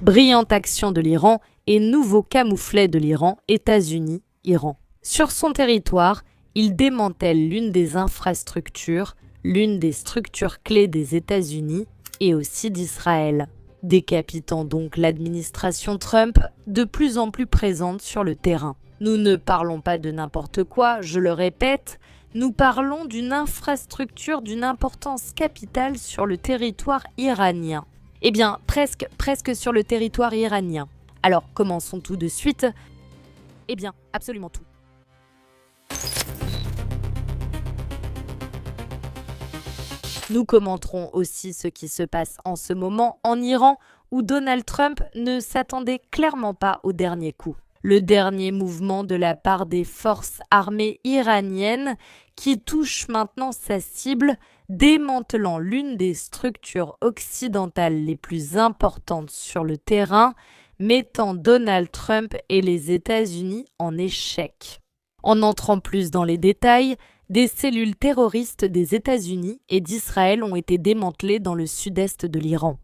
Brillante action de l'Iran et nouveau camouflet de l'Iran, États-Unis, Iran. Sur son territoire, il démantèle l'une des infrastructures, l'une des structures clés des États-Unis et aussi d'Israël, décapitant donc l'administration Trump de plus en plus présente sur le terrain. Nous ne parlons pas de n'importe quoi, je le répète, nous parlons d'une infrastructure d'une importance capitale sur le territoire iranien. Eh bien, presque sur le territoire iranien. Alors, commençons tout de suite. Eh bien, absolument tout. Nous commenterons aussi ce qui se passe en ce moment en Iran, où Donald Trump ne s'attendait clairement pas au dernier coup. Le dernier mouvement de la part des forces armées iraniennes qui touche maintenant sa cible, démantelant l'une des structures occidentales les plus importantes sur le terrain, mettant Donald Trump et les États-Unis en échec. En entrant plus dans les détails, des cellules terroristes des États-Unis et d'Israël ont été démantelées dans le sud-est de l'Iran.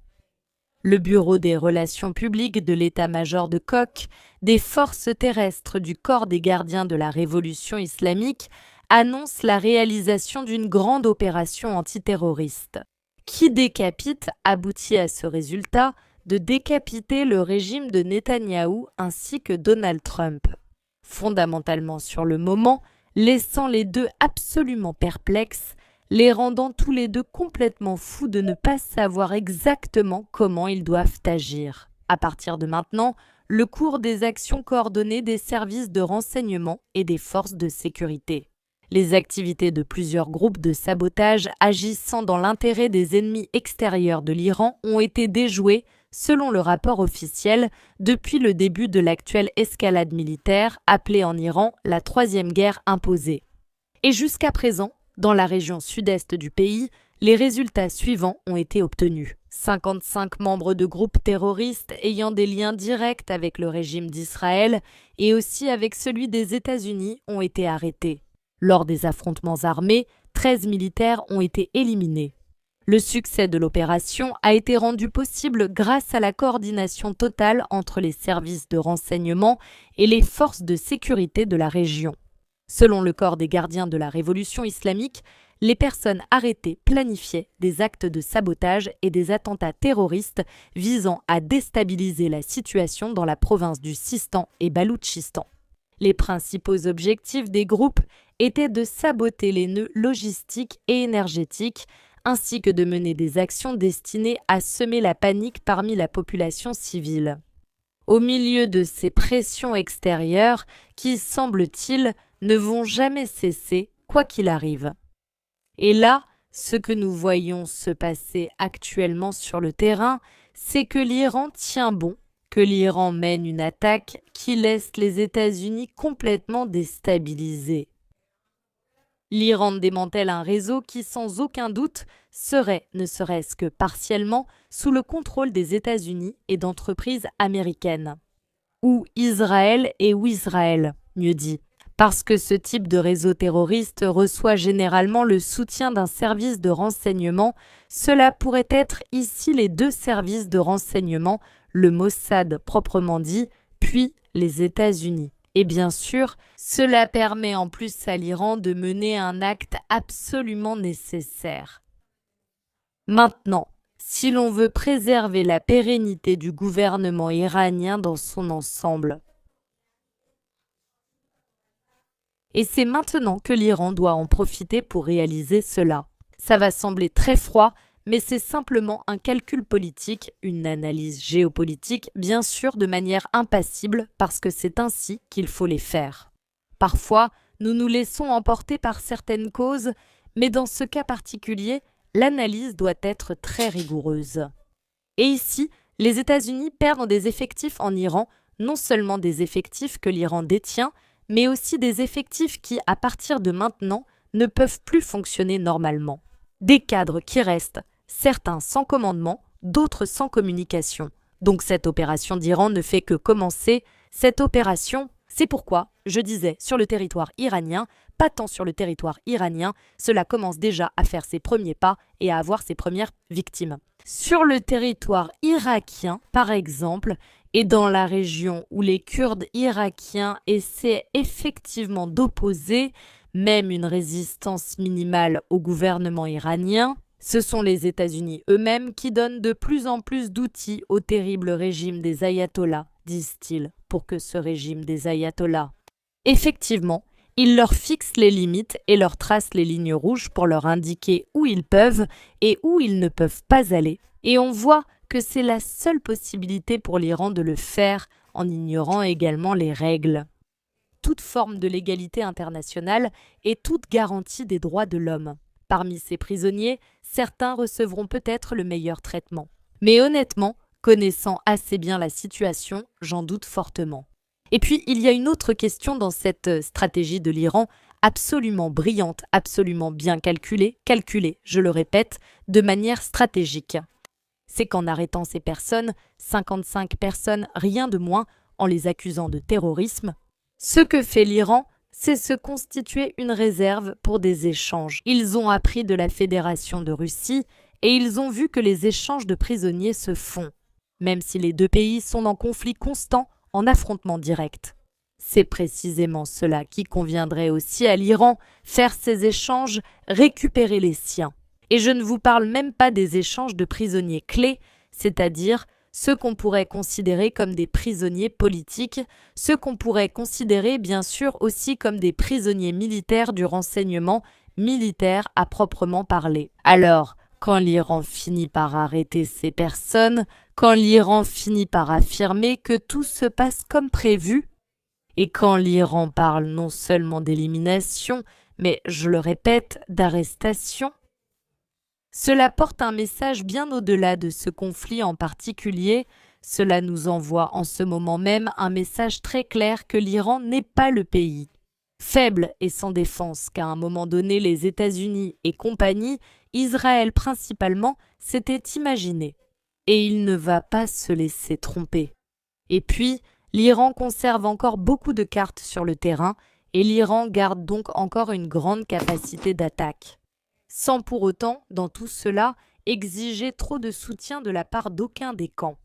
Le Bureau des relations publiques de l'état-major de Koch, des forces terrestres du corps des gardiens de la révolution islamique, annonce la réalisation d'une grande opération antiterroriste. Qui décapite aboutit à ce résultat de décapiter le régime de Netanyahou ainsi que Donald Trump. Fondamentalement sur le moment, laissant les deux absolument perplexes, les rendant tous les deux complètement fous de ne pas savoir exactement comment ils doivent agir. À partir de maintenant, le cours des actions coordonnées des services de renseignement et des forces de sécurité. Les activités de plusieurs groupes de sabotage agissant dans l'intérêt des ennemis extérieurs de l'Iran ont été déjouées, selon le rapport officiel, depuis le début de l'actuelle escalade militaire appelée en Iran la troisième guerre imposée. Et jusqu'à présent, dans la région sud-est du pays, les résultats suivants ont été obtenus. 55 membres de groupes terroristes ayant des liens directs avec le régime d'Israël et aussi avec celui des États-Unis ont été arrêtés. Lors des affrontements armés, 13 militaires ont été éliminés. Le succès de l'opération a été rendu possible grâce à la coordination totale entre les services de renseignement et les forces de sécurité de la région. Selon le corps des gardiens de la révolution islamique, les personnes arrêtées planifiaient des actes de sabotage et des attentats terroristes visant à déstabiliser la situation dans la province du Sistan et Baloutchistan. Les principaux objectifs des groupes étaient de saboter les nœuds logistiques et énergétiques, ainsi que de mener des actions destinées à semer la panique parmi la population civile. Au milieu de ces pressions extérieures qui, semble-t-il, ne vont jamais cesser, quoi qu'il arrive. Et là, ce que nous voyons se passer actuellement sur le terrain, c'est que l'Iran tient bon, que l'Iran mène une attaque qui laisse les États-Unis complètement déstabilisés. L'Iran démantèle un réseau qui, sans aucun doute, serait, ne serait-ce que partiellement, sous le contrôle des États-Unis et d'entreprises américaines. Ou Israël ou Israël, mieux dit. Parce que ce type de réseau terroriste reçoit généralement le soutien d'un service de renseignement, cela pourrait être ici les deux services de renseignement, le Mossad proprement dit, puis les États-Unis. Et bien sûr, cela permet en plus à l'Iran de mener un acte absolument nécessaire. Maintenant, si l'on veut préserver la pérennité du gouvernement iranien dans son ensemble, et c'est maintenant que l'Iran doit en profiter pour réaliser cela. Ça va sembler très froid, mais c'est simplement un calcul politique, une analyse géopolitique, bien sûr de manière impassible, parce que c'est ainsi qu'il faut les faire. Parfois, nous nous laissons emporter par certaines causes, mais dans ce cas particulier, l'analyse doit être très rigoureuse. Et ici, les États-Unis perdent des effectifs en Iran, non seulement des effectifs que l'Iran détient, mais aussi des effectifs qui, à partir de maintenant, ne peuvent plus fonctionner normalement. Des cadres qui restent, certains sans commandement, d'autres sans communication. Donc cette opération d'Iran ne fait que commencer. Cette opération, c'est pourquoi, je disais, sur le territoire iranien, pas tant sur le territoire iranien, cela commence déjà à faire ses premiers pas et à avoir ses premières victimes. Sur le territoire irakien, par exemple, et dans la région où les Kurdes irakiens essaient effectivement d'opposer même une résistance minimale au gouvernement iranien, ce sont les États-Unis eux-mêmes qui donnent de plus en plus d'outils au terrible régime des ayatollahs, disent-ils, pour que ce régime des ayatollahs. Effectivement, ils leur fixent les limites et leur tracent les lignes rouges pour leur indiquer où ils peuvent et où ils ne peuvent pas aller. Et on voit que c'est la seule possibilité pour l'Iran de le faire en ignorant également les règles. Toute forme de légalité internationale et toute garantie des droits de l'homme. Parmi ces prisonniers, certains recevront peut-être le meilleur traitement. Mais honnêtement, connaissant assez bien la situation, j'en doute fortement. Et puis, il y a une autre question dans cette stratégie de l'Iran, absolument brillante, absolument bien calculée, je le répète, de manière stratégique. C'est qu'en arrêtant ces personnes, 55 personnes, rien de moins, en les accusant de terrorisme, ce que fait l'Iran, c'est se constituer une réserve pour des échanges. Ils ont appris de la Fédération de Russie et ils ont vu que les échanges de prisonniers se font, même si les deux pays sont en conflit constant, en affrontement direct. C'est précisément cela qui conviendrait aussi à l'Iran, faire ces échanges, récupérer les siens. Et je ne vous parle même pas des échanges de prisonniers clés, c'est-à-dire ceux qu'on pourrait considérer comme des prisonniers politiques, ceux qu'on pourrait considérer bien sûr aussi comme des prisonniers militaires du renseignement militaire à proprement parler. Alors, quand l'Iran finit par arrêter ces personnes, quand l'Iran finit par affirmer que tout se passe comme prévu, et quand l'Iran parle non seulement d'élimination, mais, je le répète, d'arrestation, cela porte un message bien au-delà de ce conflit en particulier. Cela nous envoie en ce moment même un message très clair que l'Iran n'est pas le pays. Faible et sans défense qu'à un moment donné les États-Unis et compagnie, Israël principalement, s'étaient imaginé. Et il ne va pas se laisser tromper. Et puis, l'Iran conserve encore beaucoup de cartes sur le terrain et l'Iran garde donc encore une grande capacité d'attaque. Sans pour autant, dans tout cela, exiger trop de soutien de la part d'aucun des camps.